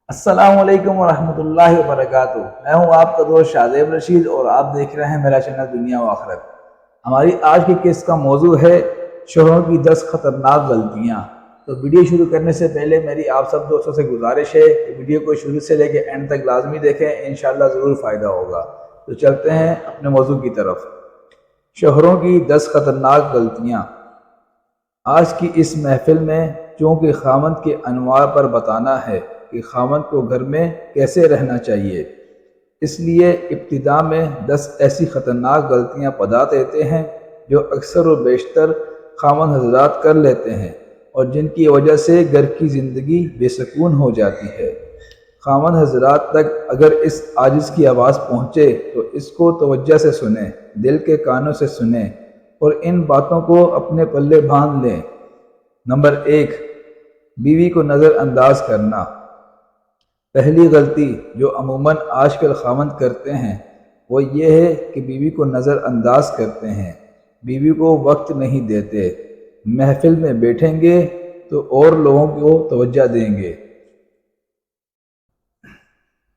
السلام علیکم ورحمۃ اللہ وبرکاتہ۔ میں ہوں آپ کا دوست شادیب رشید اور آپ دیکھ رہے ہیں میرا چینل دنیا و آخرت۔ ہماری آج کی قسط کا موضوع ہے شوہروں کی 10 خطرناک غلطیاں۔ تو ویڈیو شروع کرنے سے پہلے میری آپ سب دوستوں سے گزارش ہے کہ ویڈیو کو شروع سے لے کے اینڈ تک لازمی دیکھیں، انشاءاللہ ضرور فائدہ ہوگا۔ تو چلتے ہیں اپنے موضوع کی طرف۔ شوہروں کی 10 خطرناک غلطیاں۔ آج کی اس محفل میں چونکہ خاوند کے انواع پر بتانا ہے کہ خاوند کو گھر میں کیسے رہنا چاہیے، اس لیے ابتدا میں 10 ایسی خطرناک غلطیاں بتا دیتے ہیں جو اکثر و بیشتر خاوند حضرات کر لیتے ہیں اور جن کی وجہ سے گھر کی زندگی بے سکون ہو جاتی ہے۔ خاوند حضرات تک اگر اس عاجز کی آواز پہنچے تو اس کو توجہ سے سنیں، دل کے کانوں سے سنیں اور ان باتوں کو اپنے پلے باندھ لیں۔ نمبر 1، بیوی کو نظر انداز کرنا۔ پہلی غلطی جو عموماً آج کل خاوند کرتے ہیں وہ یہ ہے کہ بیوی کو نظر انداز کرتے ہیں، بیوی کو وقت نہیں دیتے۔ محفل میں بیٹھیں گے تو اور لوگوں کو توجہ دیں گے،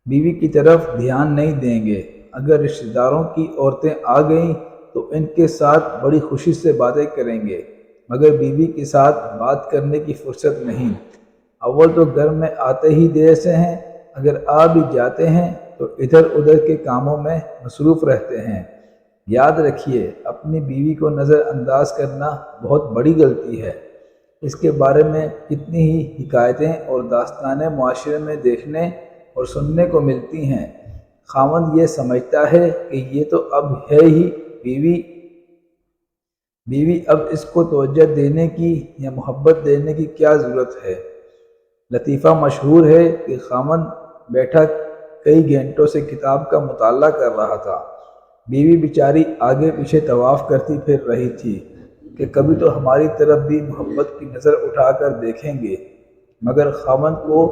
بیوی کی طرف دھیان نہیں دیں گے۔ اگر رشتہ داروں کی عورتیں آ گئیں تو ان کے ساتھ بڑی خوشی سے باتیں کریں گے، مگر بیوی کے ساتھ بات کرنے کی فرصت نہیں۔ اول تو گھر میں آتے ہی دیر سے ہیں، اگر آ بھی جاتے ہیں تو ادھر ادھر کے کاموں میں مصروف رہتے ہیں۔ یاد رکھیے، اپنی بیوی کو نظر انداز کرنا بہت بڑی غلطی ہے۔ اس کے بارے میں کتنی ہی حکایتیں اور داستانیں معاشرے میں دیکھنے اور سننے کو ملتی ہیں۔ خاوند یہ سمجھتا ہے کہ یہ تو اب ہے ہی بیوی، اب اس کو توجہ دینے کی یا محبت دینے کی کیا ضرورت ہے۔ لطیفہ مشہور ہے کہ خاوند بیٹھا کئی گھنٹوں سے کتاب کا مطالعہ کر رہا تھا، بیوی بیچاری آگے پیچھے طواف کرتی پھر رہی تھی کہ کبھی تو ہماری طرف بھی محبت کی نظر اٹھا کر دیکھیں گے، مگر خاوند کو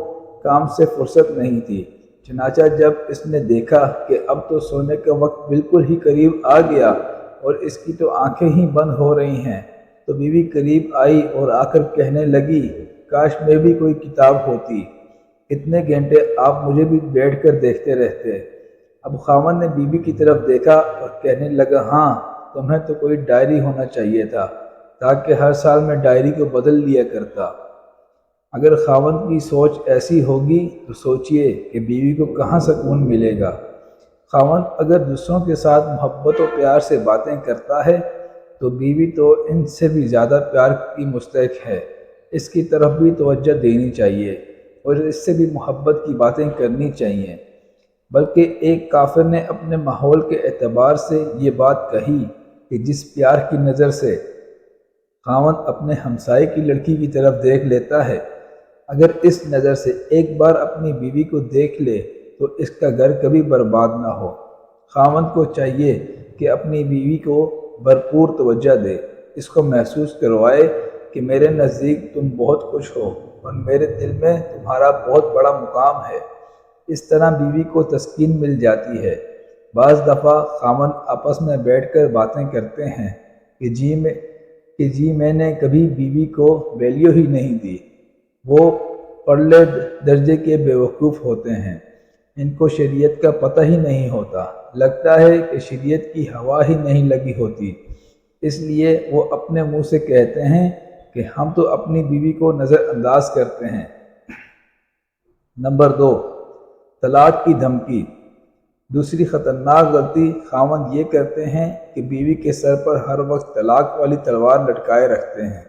کام سے فرصت نہیں تھی۔ چنانچہ جب اس نے دیکھا کہ اب تو سونے کا وقت بالکل ہی قریب آ گیا اور اس کی تو آنکھیں ہی بند ہو رہی ہیں، تو بیوی قریب آئی اور آ کر کہنے لگی، کاش میں بھی کوئی کتاب ہوتی، اتنے گھنٹے آپ مجھے بھی بیٹھ کر دیکھتے رہتے۔ اب خاوند نے بیوی کی طرف دیکھا اور کہنے لگا، ہاں تمہیں تو کوئی ڈائری ہونا چاہیے تھا تاکہ ہر سال میں ڈائری کو بدل لیا کرتا۔ اگر خاوند کی سوچ ایسی ہوگی تو سوچئے کہ بیوی کو کہاں سکون ملے گا۔ خاوند اگر دوسروں کے ساتھ محبت و پیار سے باتیں کرتا ہے تو بیوی تو ان سے بھی زیادہ پیار کی مستحق ہے، اس کی طرف بھی توجہ دینی چاہیے اور اس سے بھی محبت کی باتیں کرنی چاہیے۔ بلکہ ایک کافر نے اپنے ماحول کے اعتبار سے یہ بات کہی کہ جس پیار کی نظر سے خاوند اپنے ہمسائے کی لڑکی کی طرف دیکھ لیتا ہے، اگر اس نظر سے ایک بار اپنی بیوی کو دیکھ لے تو اس کا گھر کبھی برباد نہ ہو۔ خاوند کو چاہیے کہ اپنی بیوی کو بھرپور توجہ دے، اس کو محسوس کروائے کہ میرے نزدیک تم بہت خوش ہو اور میرے دل میں تمہارا بہت بڑا مقام ہے۔ اس طرح بیوی کو تسکین مل جاتی ہے۔ بعض دفعہ خاوند آپس میں بیٹھ کر باتیں کرتے ہیں کہ جی میں نے کبھی بیوی کو ویلیو ہی نہیں دی، وہ پرلے درجے کے بیوقوف ہوتے ہیں، ان کو شریعت کا پتہ ہی نہیں ہوتا، لگتا ہے کہ شریعت کی ہوا ہی نہیں لگی ہوتی، اس لیے وہ اپنے منہ سے کہتے ہیں کہ ہم تو اپنی بیوی کو نظر انداز کرتے ہیں۔ نمبر 2، طلاق کی دھمکی۔ دوسری خطرناک غلطی خاوند یہ کرتے ہیں کہ بیوی کے سر پر ہر وقت طلاق والی تلوار لٹکائے رکھتے ہیں۔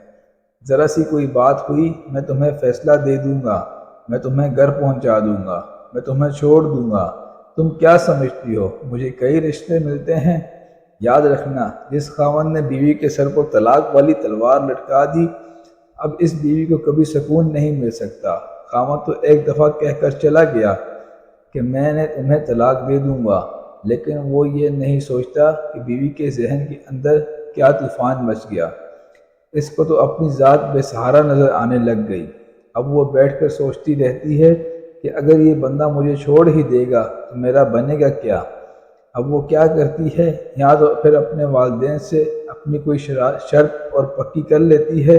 ذرا سی کوئی بات ہوئی، میں تمہیں فیصلہ دے دوں گا، میں تمہیں گھر پہنچا دوں گا، میں تمہیں چھوڑ دوں گا، تم کیا سمجھتی ہو مجھے کئی رشتے ملتے ہیں۔ یاد رکھنا، جس خاوند نے بیوی کے سر پر طلاق والی تلوار لٹکا دی، اب اس بیوی کو کبھی سکون نہیں مل سکتا۔ خاوند تو ایک دفعہ کہہ کر چلا گیا کہ میں نے تمہیں طلاق دے دوں گا، لیکن وہ یہ نہیں سوچتا کہ بیوی کے ذہن کے اندر کیا طوفان مچ گیا۔ اس کو تو اپنی ذات بے سہارا نظر آنے لگ گئی۔ اب وہ بیٹھ کر سوچتی رہتی ہے کہ اگر یہ بندہ مجھے چھوڑ ہی دے گا تو میرا بنے گا کیا۔ اب وہ کیا کرتی ہے، یا تو پھر اپنے والدین سے اپنی کوئی شرط اور پکی کر لیتی ہے،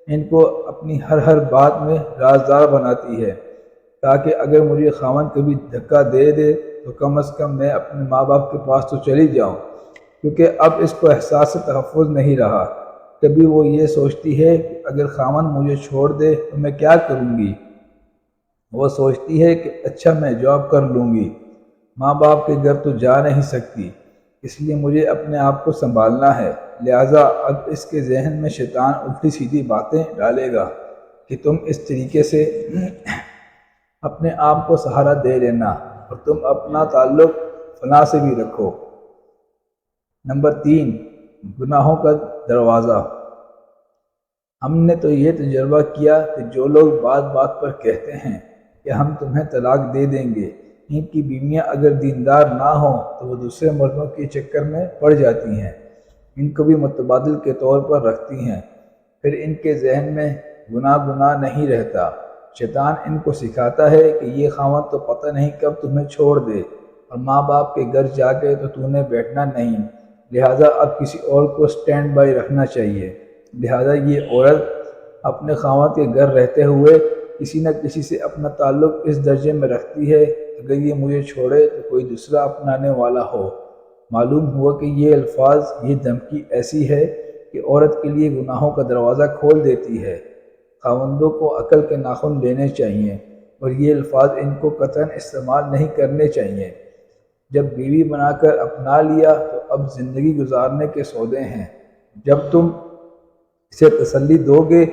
ان کو اپنی ہر بات میں رازدار بناتی ہے، تاکہ اگر مجھے خاوند کبھی دھکا دے دے تو کم از کم میں اپنے ماں باپ کے پاس تو چلی جاؤں، کیونکہ اب اس کو احساس تحفظ نہیں رہا۔ کبھی وہ یہ سوچتی ہے کہ اگر خاوند مجھے چھوڑ دے تو میں کیا کروں گی؟ وہ سوچتی ہے کہ اچھا میں جاب کر لوں گی، ماں باپ کے گھر تو جا نہیں سکتی، اس لیے مجھے اپنے آپ کو سنبھالنا ہے۔ لہٰذا اب اس کے ذہن میں شیطان الٹی سیدھی باتیں ڈالے گا کہ تم اس طریقے سے اپنے آپ کو سہارا دے لینا اور تم اپنا تعلق فلاں سے بھی رکھو۔ نمبر 3، گناہوں کا دروازہ۔ ہم نے تو یہ تجربہ کیا کہ جو لوگ بات بات پر کہتے ہیں کہ ہم تمہیں طلاق دے دیں گے، ان کی بیویاں اگر دیندار نہ ہوں تو وہ دوسرے مردوں کے چکر میں پڑ جاتی ہیں، ان کو بھی متبادل کے طور پر رکھتی ہیں، پھر ان کے ذہن میں گناہ نہیں رہتا۔ شیطان ان کو سکھاتا ہے کہ یہ خاوند تو پتہ نہیں کب تمہیں چھوڑ دے، اور ماں باپ کے گھر جا کے تو نے بیٹھنا نہیں، لہٰذا اب کسی اور کو سٹینڈ بائی رکھنا چاہیے۔ لہٰذا یہ عورت اپنے خاوند کے گھر رہتے ہوئے کسی نہ کسی سے اپنا تعلق اس درجے میں رکھتی ہے، اگر یہ مجھے چھوڑے تو کوئی دوسرا اپنانے والا ہو۔ معلوم ہوا کہ یہ الفاظ، یہ دھمکی ایسی ہے کہ عورت کے لیے گناہوں کا دروازہ کھول دیتی ہے۔ خاوندوں کو عقل کے ناخن لینے چاہیے اور یہ الفاظ ان کو قطعاً استعمال نہیں کرنے چاہیے۔ جب بیوی بنا کر اپنا لیا تو اب زندگی گزارنے کے سودے ہیں۔ جب تم اسے تسلی دو گے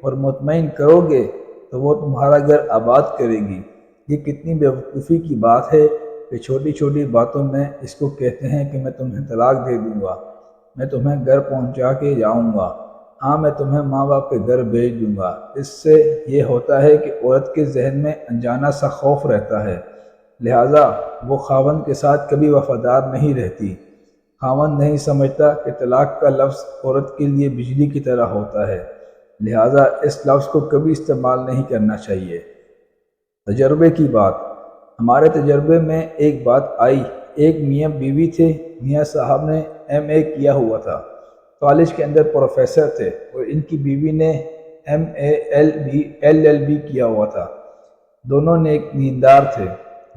اور مطمئن کرو گے تو وہ تمہارا گھر آباد کرے گی۔ یہ کتنی بیوقوفی کی بات ہے کہ چھوٹی چھوٹی باتوں میں اس کو کہتے ہیں کہ میں تمہیں طلاق دے دوں گا، میں تمہیں گھر پہنچا کے جاؤں گا، ہاں میں تمہیں ماں باپ کے گھر بھیج دوں گا۔ اس سے یہ ہوتا ہے کہ عورت کے ذہن میں انجانہ سا خوف رہتا ہے، لہٰذا وہ خاوند کے ساتھ کبھی وفادار نہیں رہتی۔ خاوند نہیں سمجھتا کہ طلاق کا لفظ عورت کے لیے بجلی کی طرح ہوتا ہے، لہٰذا اس لفظ کو کبھی استعمال نہیں کرنا چاہیے۔ تجربے کی بات۔ ہمارے تجربے میں ایک بات آئی، ایک میاں بیوی تھے، میاں صاحب نے MA کیا ہوا تھا، کالج کے اندر پروفیسر تھے، اور ان کی بیوی نے MA LLB کیا ہوا تھا۔ دونوں نیک دیندار تھے،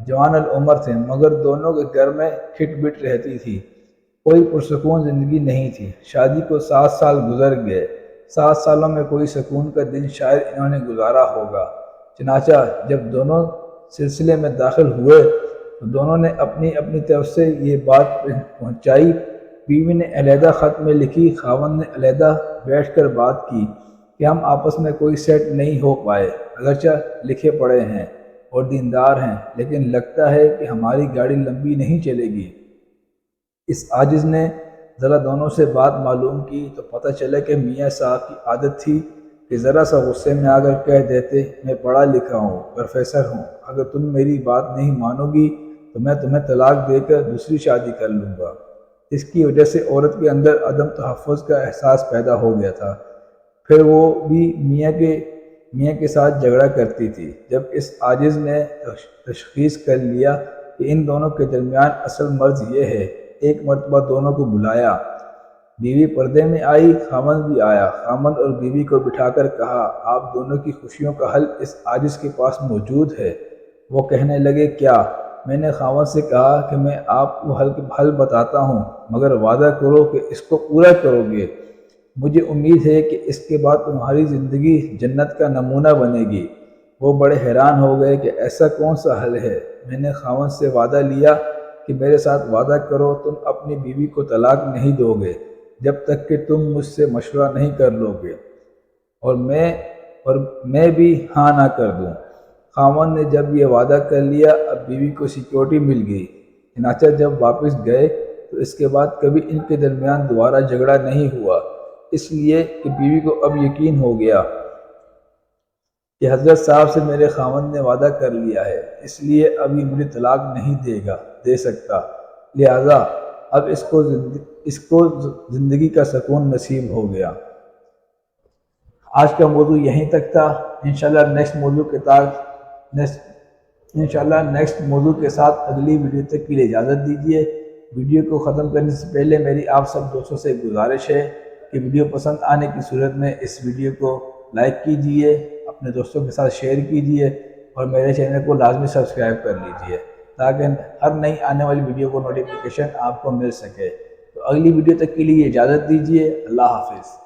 جوان العمر تھے، مگر دونوں کے گھر میں کھٹ بٹ رہتی تھی، کوئی پرسکون زندگی نہیں تھی۔ شادی کو 7 سال گزر گئے، 7 سالوں میں کوئی سکون کا دن شاید انہوں نے گزارا ہوگا۔ چنانچہ جب دونوں سلسلے میں داخل ہوئے تو دونوں نے اپنی اپنی طرف سے یہ بات پہنچائی۔ بیوی نے علیحدہ خط میں لکھی، خاوند نے علیحدہ بیٹھ کر بات کی کہ ہم آپس میں کوئی سیٹ نہیں ہو پائے، اگرچہ لکھے پڑے ہیں اور دیندار ہیں، لیکن لگتا ہے کہ ہماری گاڑی لمبی نہیں چلے گی۔ اس عاجز نے ذرا دونوں سے بات معلوم کی تو پتہ چلا کہ میاں صاحب کی عادت تھی کہ ذرا سا غصے میں آ کر کہہ دیتے، میں پڑھا لکھا ہوں، پروفیسر ہوں، اگر تم میری بات نہیں مانو گی تو میں تمہیں طلاق دے کر دوسری شادی کر لوں گا۔ اس کی وجہ سے عورت کے اندر عدم تحفظ کا احساس پیدا ہو گیا تھا، پھر وہ بھی میاں کے ساتھ جھگڑا کرتی تھی۔ جب اس عاجز نے تشخیص کر لیا کہ ان دونوں کے درمیان اصل مرض یہ ہے، ایک مرتبہ دونوں کو بلایا، بیوی پردے میں آئی، خاوند بھی آیا، خاوند اور بیوی کو بٹھا کر کہا، آپ دونوں کی خوشیوں کا حل اس عاجز کے پاس موجود ہے۔ وہ کہنے لگے، کیا؟ میں نے خاوند سے کہا کہ میں آپ کو حل بتاتا ہوں، مگر وعدہ کرو کہ اس کو پورا کرو گے۔ مجھے امید ہے کہ اس کے بعد تمہاری زندگی جنت کا نمونہ بنے گی۔ وہ بڑے حیران ہو گئے کہ ایسا کون سا حل ہے۔ میں نے خاوند سے وعدہ لیا کہ میرے ساتھ وعدہ کرو تم اپنی بیوی کو طلاق نہیں دو گے جب تک کہ تم مجھ سے مشورہ نہیں کر لو گے، اور میں بھی ہاں نہ کر دوں۔ خاوند نے جب یہ وعدہ کر لیا، اب بیوی کو سیکیورٹی مل گئی۔ چنانچہ جب واپس گئے تو اس کے بعد کبھی ان کے درمیان دوبارہ جھگڑا نہیں ہوا، اس لیے کہ بیوی کو اب یقین ہو گیا کہ حضرت صاحب سے میرے خاوند نے وعدہ کر لیا ہے، اس لیے اب یہ مجھے طلاق نہیں دے سکتا، لہٰذا اب اس کو زندگی کا سکون نصیب ہو گیا۔ آج کا موضوع یہیں تک تھا۔ انشاءاللہ نیکسٹ موضوع کے ساتھ اگلی ویڈیو تک کے لیے اجازت دیجیے۔ ویڈیو کو ختم کرنے سے پہلے میری آپ سب دوستوں سے گزارش ہے کہ ویڈیو پسند آنے کی صورت میں اس ویڈیو کو لائک کیجیے، اپنے دوستوں کے ساتھ شیئر کیجیے اور میرے چینل کو لازمی سبسکرائب کر لیجئے تاکہ ہر نئی آنے والی ویڈیو کو نوٹیفیکیشن آپ کو مل سکے۔ تو اگلی ویڈیو تک کے لیے اجازت دیجیے۔ اللہ حافظ۔